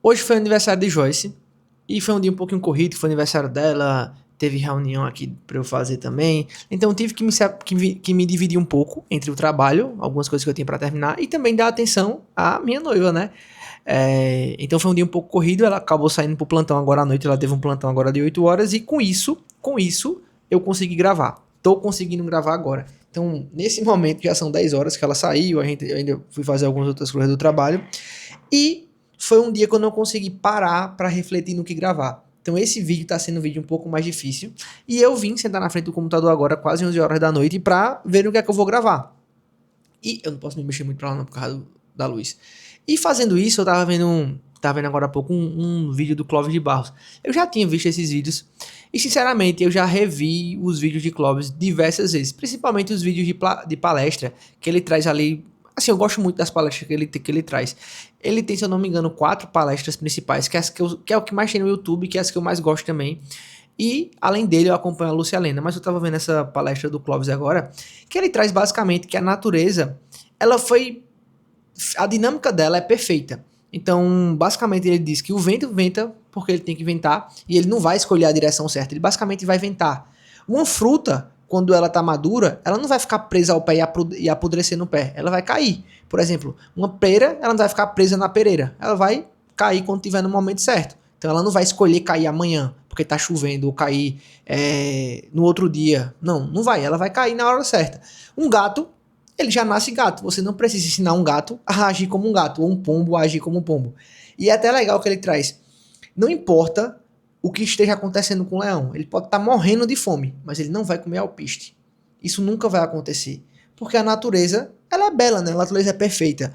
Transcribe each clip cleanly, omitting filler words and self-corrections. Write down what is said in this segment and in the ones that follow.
Hoje foi aniversário de Joyce. E foi um dia um pouquinho corrido, foi aniversário dela. Teve reunião aqui pra eu fazer também. Então eu tive que me dividir um pouco entre o trabalho, algumas coisas que eu tinha pra terminar, e também dar atenção à minha noiva, né? Então foi um dia um pouco corrido, ela acabou saindo pro plantão agora à noite, ela teve um plantão agora de 8 horas, e com isso, eu consegui gravar. Tô conseguindo gravar agora. Então, nesse momento, já são 10 horas que ela saiu, eu ainda fui fazer algumas outras coisas do trabalho, e foi um dia que eu não consegui parar pra refletir no que gravar. Então esse vídeo tá sendo um vídeo um pouco mais difícil, e eu vim sentar na frente do computador agora, quase 11 horas da noite, pra ver o que é que eu vou gravar. E eu não posso me mexer muito pra lá não, por causa da luz. E fazendo isso, eu tava vendo agora há pouco um vídeo do Clóvis de Barros. Eu já tinha visto esses vídeos e, sinceramente, eu já revi os vídeos de Clóvis diversas vezes. Principalmente os vídeos de palestra que ele traz ali. Assim, eu gosto muito das palestras que ele traz. Ele tem, se eu não me engano, 4 palestras principais, que é o que mais tem no YouTube, que é as que eu mais gosto também. E, além dele, eu acompanho a Lúcia Helena. Mas eu tava vendo essa palestra do Clóvis agora, que ele traz basicamente que a natureza, ela foi a dinâmica dela é perfeita. Então, basicamente, ele diz que o vento venta porque ele tem que ventar e ele não vai escolher a direção certa, ele basicamente vai ventar. Uma fruta, quando ela está madura, ela não vai ficar presa ao pé e apodrecer no pé, ela vai cair. Por exemplo, uma pera, ela não vai ficar presa na pereira, ela vai cair quando tiver no momento certo. Então, ela não vai escolher cair amanhã, porque está chovendo, ou cair no outro dia. Não, não vai, ela vai cair na hora certa. Um gato, ele já nasce gato. Você não precisa ensinar um gato a agir como um gato, ou um pombo a agir como um pombo. E é até legal que ele traz. Não importa o que esteja acontecendo com o leão. Ele pode estar morrendo de fome, mas ele não vai comer alpiste. Isso nunca vai acontecer. Porque a natureza, ela é bela, né? A natureza é perfeita.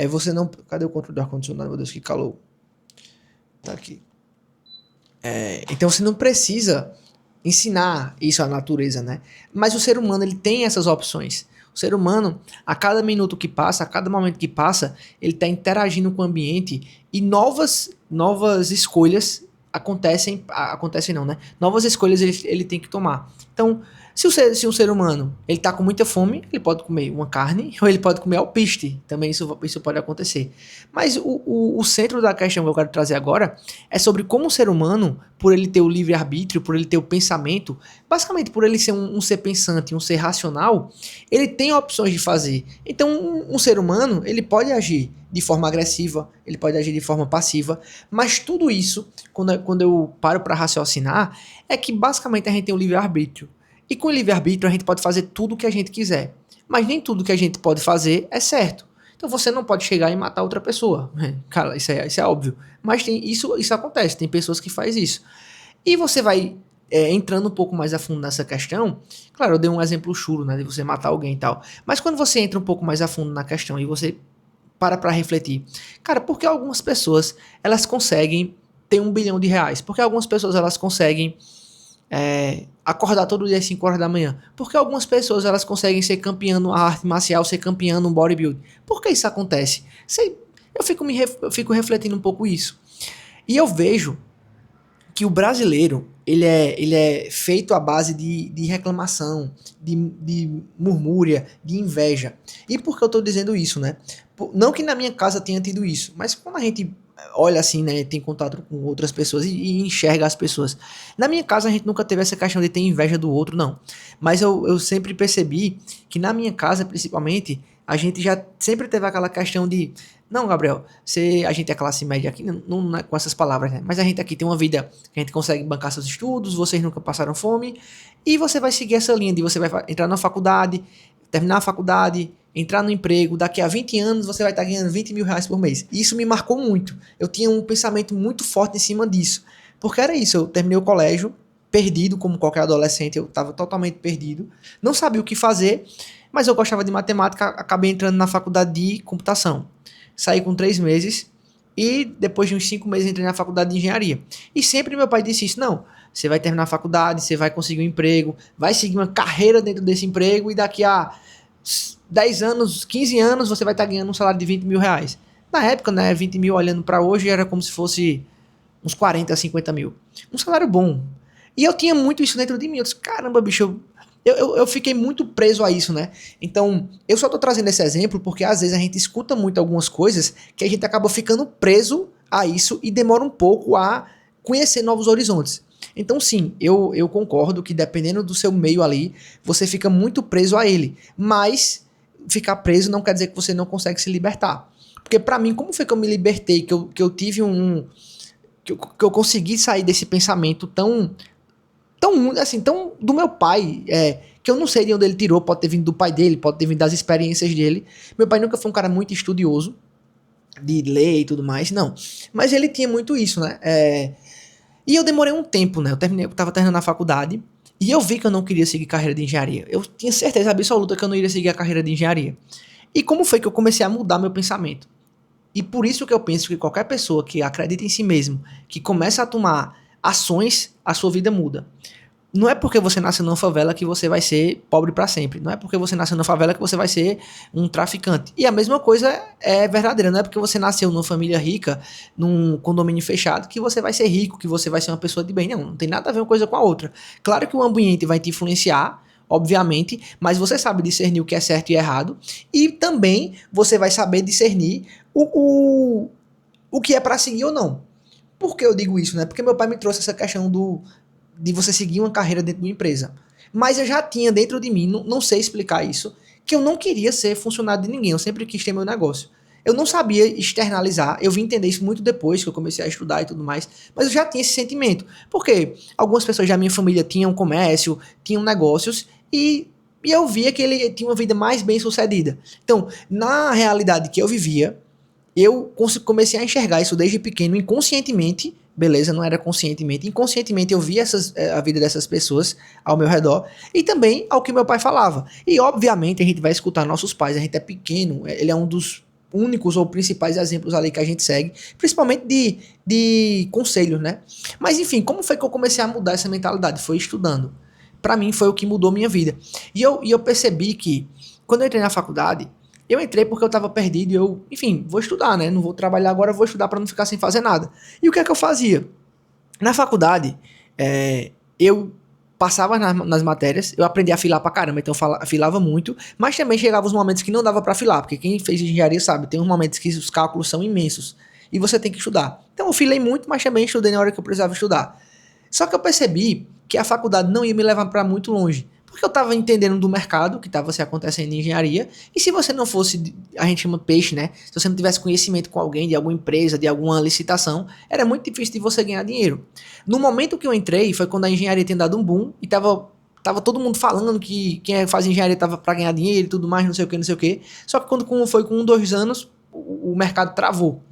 Você não... Cadê o controle do ar-condicionado? Meu Deus, que calor. Tá aqui. Então você não precisa ensinar isso à natureza, né? Mas o ser humano, ele tem essas opções. O ser humano, a cada minuto que passa, a cada momento que passa, ele está interagindo com o ambiente e novas escolhas acontecem não, né? Novas escolhas ele tem que tomar. Então, se um ser humano ele está com muita fome, ele pode comer uma carne ou ele pode comer alpiste. Também isso pode acontecer. Mas o centro da questão que eu quero trazer agora é sobre como o ser humano, por ele ter o livre-arbítrio, por ele ter o pensamento, basicamente por ele ser um ser pensante, um ser racional, ele tem opções de fazer. Então, um ser humano, ele pode agir de forma agressiva, ele pode agir de forma passiva, mas tudo isso, quando eu paro para raciocinar, é que basicamente a gente tem o livre-arbítrio. E com o livre-arbítrio a gente pode fazer tudo o que a gente quiser, mas nem tudo que a gente pode fazer é certo. Então você não pode chegar e matar outra pessoa. Cara, isso é óbvio. Mas isso acontece, tem pessoas que fazem isso. E você vai entrando um pouco mais a fundo nessa questão. Claro, eu dei um exemplo churo, né, de você matar alguém e tal. Mas quando você entra um pouco mais a fundo na questão e você para refletir. Cara, por que algumas pessoas elas conseguem ter R$ 1 bilhão? Por que algumas pessoas elas conseguem acordar todo dia às 5 horas da manhã? Por que algumas pessoas elas conseguem ser campeã na arte marcial, ser campeã no bodybuilding? Por que isso acontece? Eu fico refletindo um pouco isso. E eu vejo que o brasileiro, ele é feito à base de reclamação, de murmúria, de inveja. E por que eu estou dizendo isso, né? Não que na minha casa tenha tido isso, mas quando a gente olha assim, né, tem contato com outras pessoas e enxerga as pessoas. Na minha casa a gente nunca teve essa questão de ter inveja do outro, não. Mas eu sempre percebi que na minha casa, principalmente, a gente já sempre teve aquela questão de: não, Gabriel, a gente é classe média aqui, não é com essas palavras, né? Mas a gente aqui tem uma vida que a gente consegue bancar seus estudos, vocês nunca passaram fome, e você vai seguir essa linha de você vai entrar na faculdade, terminar a faculdade, entrar no emprego, daqui a 20 anos você vai estar ganhando R$ 20 mil por mês. E isso me marcou muito. Eu tinha um pensamento muito forte em cima disso. Porque era isso, eu terminei o colégio, perdido como qualquer adolescente, eu estava totalmente perdido, não sabia o que fazer, mas eu gostava de matemática, acabei entrando na faculdade de computação. Saí com 3 meses e depois de uns 5 meses entrei na faculdade de engenharia. E sempre meu pai disse isso: não, você vai terminar a faculdade, você vai conseguir um emprego, vai seguir uma carreira dentro desse emprego e daqui a 10 anos, 15 anos, você vai estar ganhando um salário de R$ 20 mil. Na época, né, 20 mil olhando para hoje era como se fosse uns 40, 50 mil. Um salário bom. E eu tinha muito isso dentro de mim. Eu disse: caramba, bicho, eu fiquei muito preso a isso, né? Então, eu só tô trazendo esse exemplo porque às vezes a gente escuta muito algumas coisas que a gente acaba ficando preso a isso e demora um pouco a conhecer novos horizontes. Então, sim, eu concordo que dependendo do seu meio ali, você fica muito preso a ele. Mas ficar preso não quer dizer que você não consegue se libertar. Porque pra mim, como foi que eu me libertei, que eu tive que eu consegui sair desse pensamento tão do meu pai, que eu não sei de onde ele tirou, pode ter vindo do pai dele, pode ter vindo das experiências dele. Meu pai nunca foi um cara muito estudioso de ler e tudo mais, não. Mas ele tinha muito isso, né? E eu demorei um tempo, né? Eu tava terminando a faculdade e eu vi que eu não queria seguir carreira de engenharia. Eu tinha certeza absoluta que eu não iria seguir a carreira de engenharia. E como foi que eu comecei a mudar meu pensamento? E por isso que eu penso que qualquer pessoa que acredita em si mesmo, que começa a tomar ações, a sua vida muda. Não é porque você nasceu numa favela que você vai ser pobre para sempre. Não é porque você nasceu numa favela que você vai ser um traficante. E a mesma coisa é verdadeira. Não é porque você nasceu numa família rica, num condomínio fechado, que você vai ser rico, que você vai ser uma pessoa de bem. Não tem nada a ver uma coisa com a outra. Claro que o ambiente vai te influenciar, obviamente, mas você sabe discernir o que é certo e errado. E também você vai saber discernir o que é para seguir ou não. Por que eu digo isso, né? Porque meu pai me trouxe essa questão de você seguir uma carreira dentro de uma empresa. Mas eu já tinha dentro de mim, não sei explicar isso, que eu não queria ser funcionário de ninguém, eu sempre quis ter meu negócio. Eu não sabia externalizar, eu vim entender isso muito depois que eu comecei a estudar e tudo mais, mas eu já tinha esse sentimento. Porque algumas pessoas da minha família tinham comércio, tinham negócios, e eu via que ele tinha uma vida mais bem sucedida. Então, na realidade que eu vivia, eu comecei a enxergar isso desde pequeno, inconscientemente, beleza, não era conscientemente, inconscientemente eu via a vida dessas pessoas ao meu redor e também ao que meu pai falava. E obviamente a gente vai escutar nossos pais, a gente é pequeno, ele é um dos únicos ou principais exemplos ali que a gente segue, principalmente de conselhos, né? Mas enfim, como foi que eu comecei a mudar essa mentalidade? Foi estudando. Pra mim foi o que mudou minha vida. E eu percebi que quando eu entrei na faculdade, eu entrei porque eu tava perdido e eu, enfim, vou estudar, né? Não vou trabalhar agora, vou estudar para não ficar sem fazer nada. E o que é que eu fazia? Na faculdade, eu passava nas matérias, eu aprendi a filar pra caramba, então eu filava muito, mas também chegava os momentos que não dava pra filar, porque quem fez engenharia sabe, tem uns momentos que os cálculos são imensos e você tem que estudar. Então eu filei muito, mas também estudei na hora que eu precisava estudar. Só que eu percebi que a faculdade não ia me levar para muito longe. Porque eu estava entendendo do mercado que estava se acontecendo em engenharia. E se você não fosse, a gente chama peixe, né? Se você não tivesse conhecimento com alguém, de alguma empresa, de alguma licitação, era muito difícil de você ganhar dinheiro. No momento que eu entrei, foi quando a engenharia tinha dado um boom e tava todo mundo falando que quem faz engenharia tava para ganhar dinheiro e tudo mais, não sei o que, não sei o que. Só que quando foi com 2 anos, o mercado travou.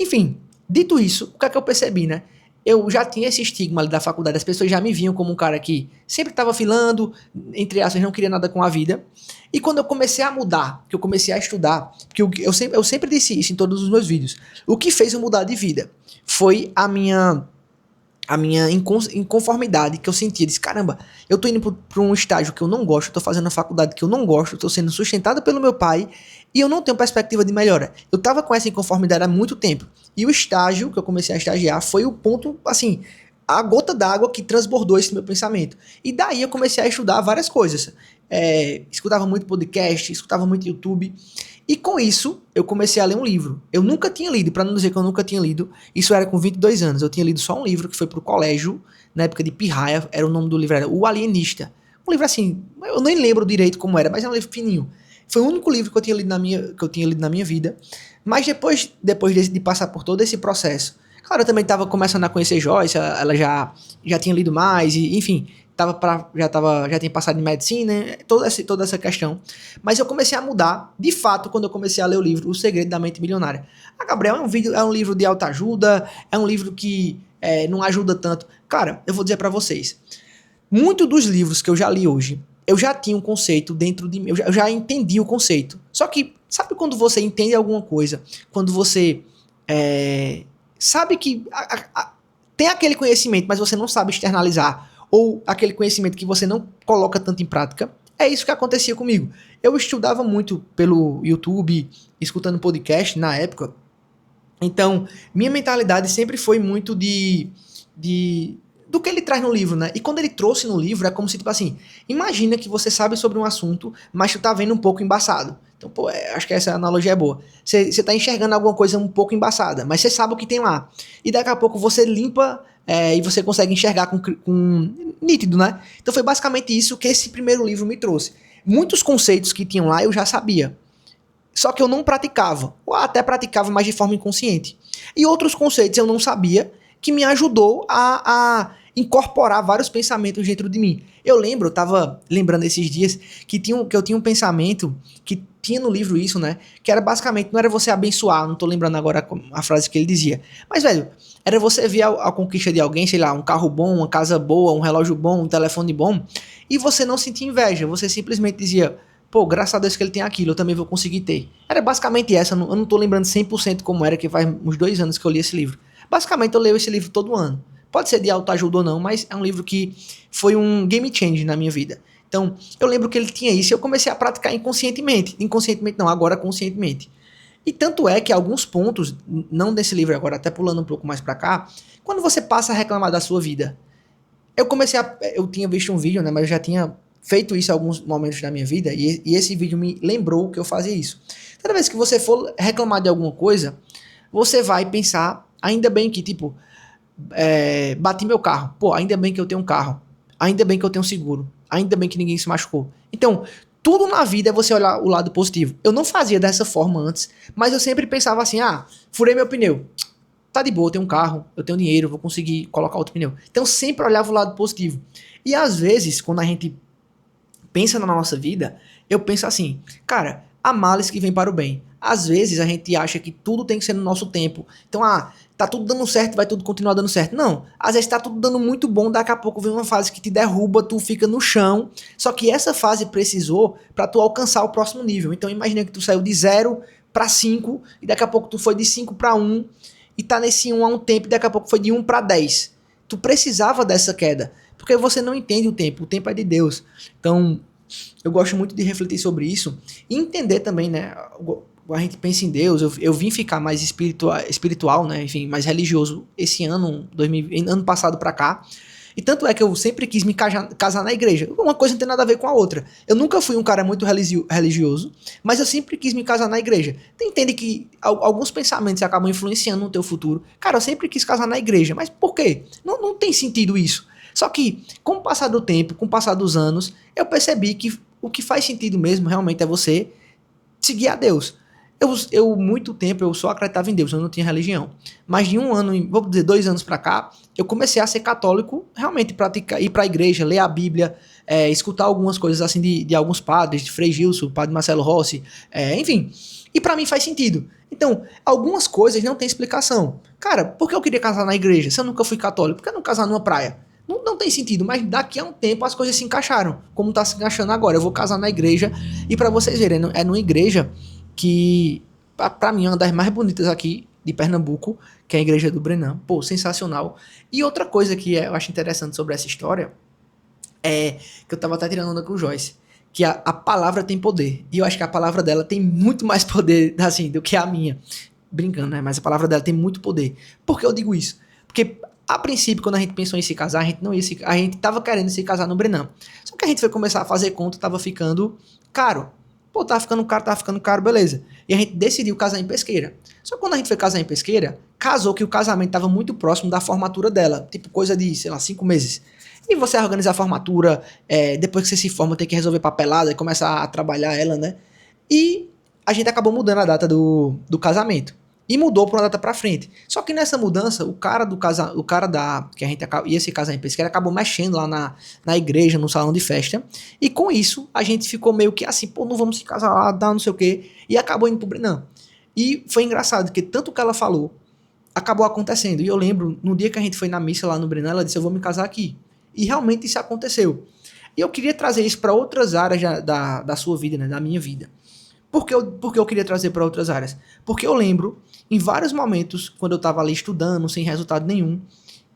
Enfim, dito isso, o que é que eu percebi, né? Eu já tinha esse estigma ali da faculdade, as pessoas já me viam como um cara que sempre estava filando, entre aspas, não queria nada com a vida. E quando eu comecei a mudar, que eu comecei a estudar, porque eu sempre disse isso em todos os meus vídeos, o que fez eu mudar de vida foi a minha inconformidade que eu sentia. Disse, caramba, eu tô indo pra um estágio que eu não gosto, eu tô fazendo uma faculdade que eu não gosto, eu tô sendo sustentado pelo meu pai e eu não tenho perspectiva de melhora. Eu tava com essa inconformidade há muito tempo. E o estágio que eu comecei a estagiar foi o ponto, assim, a gota d'água que transbordou esse meu pensamento. E daí eu comecei a estudar várias coisas. Escutava muito podcast, escutava muito YouTube. E com isso, eu comecei a ler um livro. Eu nunca tinha lido, para não dizer que eu nunca tinha lido, isso era com 22 anos. Eu tinha lido só um livro que foi pro colégio, na época de pirraia, era o nome do livro, era O Alienista. Um livro assim, eu nem lembro direito como era, mas é um livro fininho. Foi o único livro que eu tinha lido na minha vida. Mas depois de passar por todo esse processo, claro, eu também estava começando a conhecer Joyce, ela já tinha lido mais, e enfim, já tinha passado em medicina, né, toda essa questão. Mas eu comecei a mudar, de fato, quando eu comecei a ler o livro O Segredo da Mente Milionária. Gabriel, é um livro de autoajuda, é um livro que não ajuda tanto. Cara, eu vou dizer para vocês, muitos dos livros que eu já li hoje, eu já tinha um conceito dentro de mim, eu já entendi o conceito. Só que, sabe quando você entende alguma coisa, quando você sabe que tem aquele conhecimento, mas você não sabe externalizar, ou aquele conhecimento que você não coloca tanto em prática? É isso que acontecia comigo. Eu estudava muito pelo YouTube, escutando podcast na época. Então, minha mentalidade sempre foi muito do do que ele traz no livro, né? E quando ele trouxe no livro, é como se, tipo assim, imagina que você sabe sobre um assunto, mas tu tá vendo um pouco embaçado. Então, pô, acho que essa analogia é boa. Você tá enxergando alguma coisa um pouco embaçada, mas você sabe o que tem lá. E daqui a pouco você limpa e você consegue enxergar com nítido, né? Então foi basicamente isso que esse primeiro livro me trouxe. Muitos conceitos que tinham lá eu já sabia. Só que eu não praticava, ou até praticava, mas de forma inconsciente. E outros conceitos eu não sabia, que me ajudou a incorporar vários pensamentos dentro de mim. Eu tava lembrando esses dias, que eu tinha um pensamento, que tinha no livro isso, né? Que era basicamente, não era você abençoar, não tô lembrando agora a frase que ele dizia. Mas, velho, era você ver a conquista de alguém, sei lá, um carro bom, uma casa boa, um relógio bom, um telefone bom, e você não sentia inveja, você simplesmente dizia, pô, graças a Deus que ele tem aquilo, eu também vou conseguir ter. Era basicamente essa, eu não tô lembrando 100% como era, que faz uns 2 anos que eu li esse livro. Basicamente eu leio esse livro todo ano. Pode ser de autoajuda ou não, mas é um livro que foi um game change na minha vida. Então, eu lembro que ele tinha isso e eu comecei a praticar inconscientemente. Inconscientemente não, agora conscientemente. E tanto é que alguns pontos, não desse livro agora, até pulando um pouco mais pra cá, quando você passa a reclamar da sua vida, eu tinha visto um vídeo, né, mas eu já tinha feito isso em alguns momentos da minha vida, e esse vídeo me lembrou que eu fazia isso. Toda vez que você for reclamar de alguma coisa, você vai pensar, ainda bem que, tipo, bati meu carro, pô, ainda bem que eu tenho um carro, ainda bem que eu tenho seguro, ainda bem que ninguém se machucou. Então, tudo na vida é você olhar o lado positivo. Eu não fazia dessa forma antes, mas eu sempre pensava assim, furei meu pneu, tá de boa, eu tenho um carro, eu tenho dinheiro, vou conseguir colocar outro pneu. Então, sempre olhava o lado positivo. E às vezes, quando a gente pensa na nossa vida, eu penso assim, cara, há males que vêm para o bem. Às vezes a gente acha que tudo tem que ser no nosso tempo. Então, tá tudo dando certo, vai tudo continuar dando certo. Não, às vezes tá tudo dando muito bom, daqui a pouco vem uma fase que te derruba, tu fica no chão. Só que essa fase precisou para tu alcançar o próximo nível. Então, imagina que tu saiu de 0 para 5 e daqui a pouco tu foi de 5 para 1 e tá nesse 1 há um tempo e daqui a pouco foi de 1 para 10. Tu precisava dessa queda, porque você não entende o tempo é de Deus. Então, eu gosto muito de refletir sobre isso e entender também, né, a gente pensa em Deus, eu vim ficar mais espiritual, né, enfim, mais religioso esse ano, ano passado pra cá, e tanto é que eu sempre quis me casar na igreja. Uma coisa não tem nada a ver com a outra. Eu nunca fui um cara muito religioso, mas eu sempre quis me casar na igreja. Tu entende que alguns pensamentos acabam influenciando no teu futuro. Cara, eu sempre quis casar na igreja, mas por quê? Não tem sentido isso. Só que, com o passar do tempo, com o passar dos anos, eu percebi que o que faz sentido mesmo realmente é você seguir a Deus. Muito tempo, eu só acreditava em Deus, eu não tinha religião. Mas de 1 ano, vou dizer 2 anos pra cá, eu comecei a ser católico, realmente praticar, ir pra igreja, ler a Bíblia, escutar algumas coisas assim de alguns padres, de Frei Gilson, Padre Marcelo Rossi, enfim. E pra mim faz sentido. Então, algumas coisas não tem explicação. Cara, por que eu queria casar na igreja se eu nunca fui católico? Por que eu não casar numa praia? Não tem sentido, mas daqui a um tempo as coisas se encaixaram, como tá se encaixando agora. Eu vou casar na igreja, e pra vocês verem, é numa igreja que, pra mim, é uma das mais bonitas aqui de Pernambuco, que é a igreja do Brenan. Pô, sensacional. E outra coisa que eu acho interessante sobre essa história, é que eu tava até tirando onda com o Joyce, que a palavra tem poder, e eu acho que a palavra dela tem muito mais poder, assim, do que a minha. Brincando, né? Mas a palavra dela tem muito poder. Por que eu digo isso? Porque a princípio, quando a gente pensou em se casar, a gente tava querendo se casar no Brenan. Só que a gente foi começar a fazer conta, tava ficando caro. Pô, tava ficando caro, beleza. E a gente decidiu casar em Pesqueira. Só que quando a gente foi casar em Pesqueira, casou que o casamento tava muito próximo da formatura dela. Tipo, coisa de, sei lá, 5 meses. E você organizar a formatura, depois que você se forma, tem que resolver papelada e começar a trabalhar ela, né? E a gente acabou mudando a data do casamento. E mudou para uma data para frente. Só que nessa mudança, o cara que a gente ia se casar em Pesqueira acabou mexendo lá na igreja, no salão de festa. E com isso, a gente ficou meio que assim, pô, não vamos se casar lá, dá não sei o quê. E acabou indo pro Brenan. E foi engraçado, que tanto que ela falou, acabou acontecendo. E eu lembro, no dia que a gente foi na missa lá no Brenan, ela disse, eu vou me casar aqui. E realmente isso aconteceu. E eu queria trazer isso para outras áreas da sua vida, né, da minha vida. Por que eu queria trazer para outras áreas? Porque eu lembro, em vários momentos, quando eu tava ali estudando, sem resultado nenhum,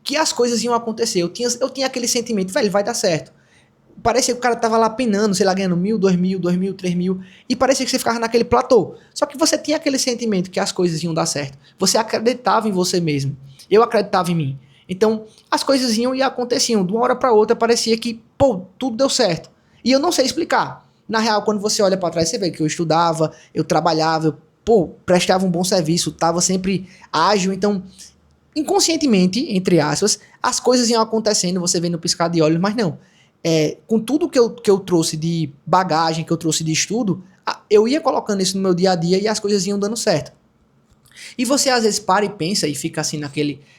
que as coisas iam acontecer. Eu tinha aquele sentimento, velho, vai dar certo. Parecia que o cara tava lá penando, sei lá, ganhando 1.000, 2.000, 2.000, 3.000, e parecia que você ficava naquele platô. Só que você tinha aquele sentimento que as coisas iam dar certo. Você acreditava em você mesmo. Eu acreditava em mim. Então, as coisas iam e aconteciam. De uma hora para outra, parecia que, pô, tudo deu certo. E eu não sei explicar. Na real, quando você olha para trás, você vê que eu estudava, eu trabalhava, eu, pô, prestava um bom serviço, tava sempre ágil. Então, inconscientemente, entre aspas, as coisas iam acontecendo, você vê no piscar de olhos, mas não. Com tudo que eu trouxe de bagagem, que eu trouxe de estudo, eu ia colocando isso no meu dia a dia e as coisas iam dando certo. E você às vezes para e pensa e fica assim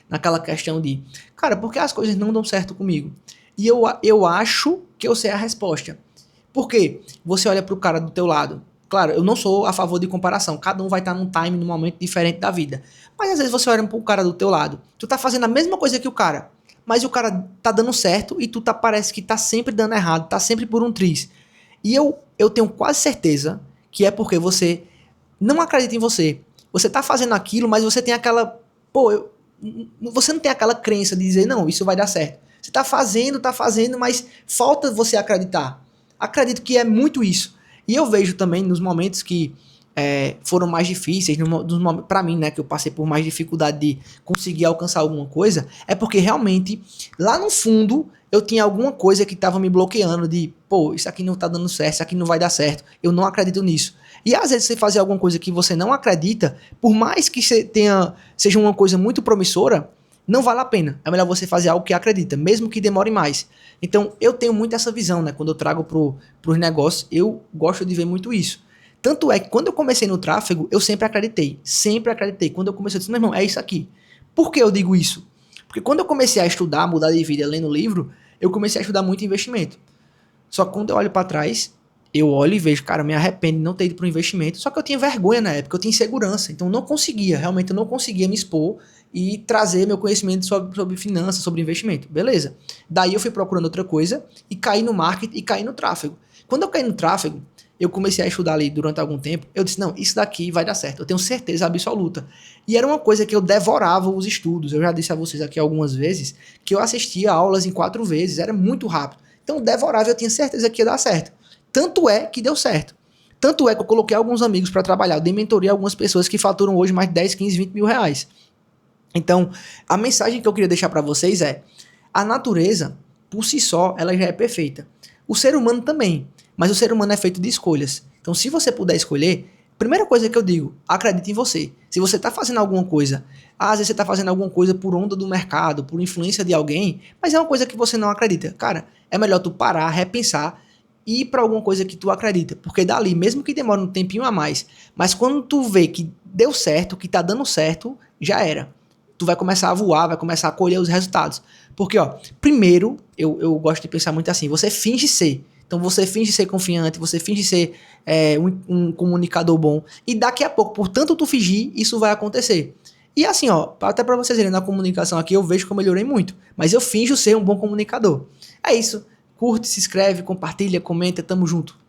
naquela questão de, cara, por que as coisas não dão certo comigo? E eu acho que eu sei a resposta. Por quê? Você olha pro cara do teu lado. Claro, eu não sou a favor de comparação. Cada um vai estar num time, num momento diferente da vida. Mas às vezes você olha pro cara do teu lado. Tu tá fazendo a mesma coisa que o cara. Mas o cara tá dando certo e tu parece que tá sempre dando errado. Tá sempre por um triz. E eu tenho quase certeza que é porque você não acredita em você. Você tá fazendo aquilo, mas você tem aquela... Pô, você não tem aquela crença de dizer, não, isso vai dar certo. Você tá fazendo, mas falta você acreditar. Acredito que é muito isso. E eu vejo também nos momentos que foram mais difíceis, para mim, né, que eu passei por mais dificuldade de conseguir alcançar alguma coisa, é porque realmente, lá no fundo, eu tinha alguma coisa que estava me bloqueando de, pô, isso aqui não tá dando certo, isso aqui não vai dar certo, eu não acredito nisso. E às vezes você fazer alguma coisa que você não acredita, por mais que seja uma coisa muito promissora, não vale a pena. É melhor você fazer algo que acredita, mesmo que demore mais. Então, eu tenho muito essa visão, né? Quando eu trago pros negócios, eu gosto de ver muito isso. Tanto é que quando eu comecei no tráfego, eu sempre acreditei. Sempre acreditei. Quando eu comecei, eu disse, meu irmão, é isso aqui. Por que eu digo isso? Porque quando eu comecei a estudar, mudar de vida, lendo livro, eu comecei a estudar muito investimento. Só que quando eu olho para trás, eu olho e vejo, cara, me arrependo de não ter ido para o investimento. Só que eu tinha vergonha na época, eu tinha insegurança. Então eu não conseguia, realmente eu não conseguia me expor e trazer meu conhecimento sobre finanças, sobre investimento. Beleza. Daí eu fui procurando outra coisa e caí no marketing e caí no tráfego. Quando eu caí no tráfego, eu comecei a estudar ali durante algum tempo. Eu disse, não, isso daqui vai dar certo. Eu tenho certeza absoluta. E era uma coisa que eu devorava os estudos. Eu já disse a vocês aqui algumas vezes que eu assistia aulas em 4 vezes. Era muito rápido. Então eu devorava, eu tinha certeza que ia dar certo. Tanto é que deu certo. Tanto é que eu coloquei alguns amigos para trabalhar. Eu dei mentoria a algumas pessoas que faturam hoje mais de 10, 15, 20 mil reais. Então, a mensagem que eu queria deixar para vocês é: a natureza, por si só, ela já é perfeita. O ser humano também. Mas o ser humano é feito de escolhas. Então, se você puder escolher, primeira coisa que eu digo, acredite em você. Se você está fazendo alguma coisa, às vezes você está fazendo alguma coisa por onda do mercado, por influência de alguém, mas é uma coisa que você não acredita. Cara, é melhor tu parar, repensar e ir para alguma coisa que tu acredita. Porque dali, mesmo que demore um tempinho a mais, mas quando tu vê que deu certo, que tá dando certo, já era. Tu vai começar a voar, vai começar a colher os resultados. Porque, ó, primeiro, eu gosto de pensar muito assim, você finge ser. Então você finge ser confiante, você finge ser um comunicador bom. E daqui a pouco, por tanto tu fingir, isso vai acontecer. E assim, ó, até pra vocês verem, na comunicação aqui eu vejo que eu melhorei muito. Mas eu finjo ser um bom comunicador. É isso. Curte, se inscreve, compartilha, comenta, tamo junto.